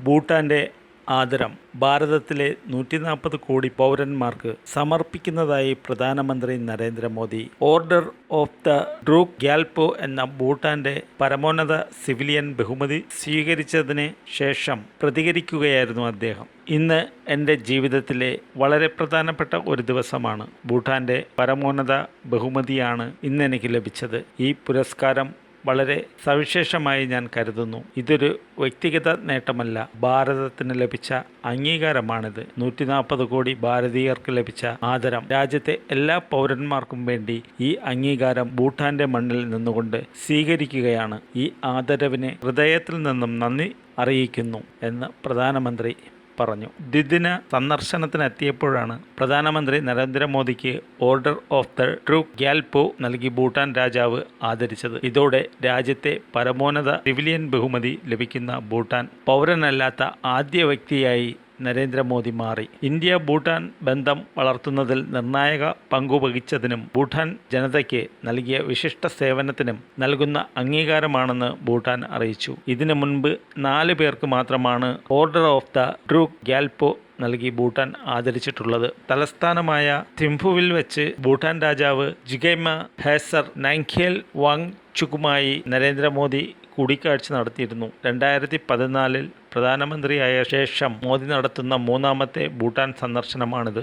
ഭൂട്ടാന്റെ ആദരം ഭാരതത്തിലെ 140 കോടി പൗരന്മാർക്ക് സമർപ്പിക്കുന്നതായി പ്രധാനമന്ത്രി Narendra Modi. Order of the ഡ്രൂക്ക് Gyalpo എന്ന ഭൂട്ടാന്റെ പരമോന്നത സിവിലിയൻ ബഹുമതി സ്വീകരിച്ചതിന് ശേഷം പ്രതികരിക്കുകയായിരുന്നു അദ്ദേഹം. ഇന്ന് എൻ്റെ ജീവിതത്തിലെ വളരെ പ്രധാനപ്പെട്ട ഒരു ദിവസമാണ്. ഭൂട്ടാന്റെ പരമോന്നത ബഹുമതിയാണ് ഇന്ന് എനിക്ക് ലഭിച്ചത്. ഈ പുരസ്കാരം വളരെ സവിശേഷമായി ഞാൻ കരുതുന്നു. ഇതൊരു വ്യക്തിഗത നേട്ടമല്ല, ഭാരതത്തിന് ലഭിച്ച അംഗീകാരമാണിത്. 140 കോടി ഭാരതീയർക്ക് ലഭിച്ച ആദരം. രാജ്യത്തെ എല്ലാ പൗരന്മാർക്കും വേണ്ടി ഈ അംഗീകാരം ഭൂട്ടാന്റെ മണ്ണിൽ നിന്നുകൊണ്ട് സ്വീകരിക്കുകയാണ്. ഈ ആദരവിന് ഹൃദയത്തിൽ നിന്നും നന്ദി അറിയിക്കുന്നു എന്ന് പ്രധാനമന്ത്രി പറഞ്ഞു. ദ്വിദിന സന്ദർശനത്തിനെത്തിയപ്പോഴാണ് പ്രധാനമന്ത്രി നരേന്ദ്രമോദിക്ക് ഓർഡർ ഓഫ് ദ ഡ്രൂക്ക് ഗ്യാൽപോ നൽകി ഭൂട്ടാൻ രാജാവ് ആദരിച്ചത്. ഇതോടെ രാജ്യത്തെ പരമോന്നത സിവിലിയൻ ബഹുമതി ലഭിക്കുന്ന ഭൂട്ടാൻ പൗരനല്ലാത്ത ആദ്യ വ്യക്തിയായി നരേന്ദ്രമോദി മാറി. ഇന്ത്യ ഭൂട്ടാൻ ബന്ധം വളർത്തുന്നതിൽ നിർണായക പങ്കുവഹിച്ചതിനും ഭൂട്ടാൻ ജനതയ്ക്ക് നൽകിയ വിശിഷ്ട സേവനത്തിനും നൽകുന്ന അംഗീകാരമാണെന്ന് ഭൂട്ടാൻ അറിയിച്ചു. ഇതിനു മുൻപ് 4 പേർക്ക് മാത്രമാണ് ഓർഡർ ഓഫ് ദ ഡ്രൂക്ക് ഗ്യാൽപോ നൽകി ഭൂട്ടാൻ ആദരിച്ചിട്ടുള്ളത്. തലസ്ഥാനമായ തിംഫുവിൽ വെച്ച് ഭൂട്ടാൻ രാജാവ് ജിഗൈമ ഖേസർ നാംഗ്യേൽ വാങ്ചുകുമായി നരേന്ദ്രമോദി കൂടിക്കാഴ്ച നടത്തിയിരുന്നു. 2014 പ്രധാനമന്ത്രിയായ ശേഷം മോദി നടത്തുന്ന 3ാമത്തെ ഭൂട്ടാൻ സന്ദർശനമാണിത്.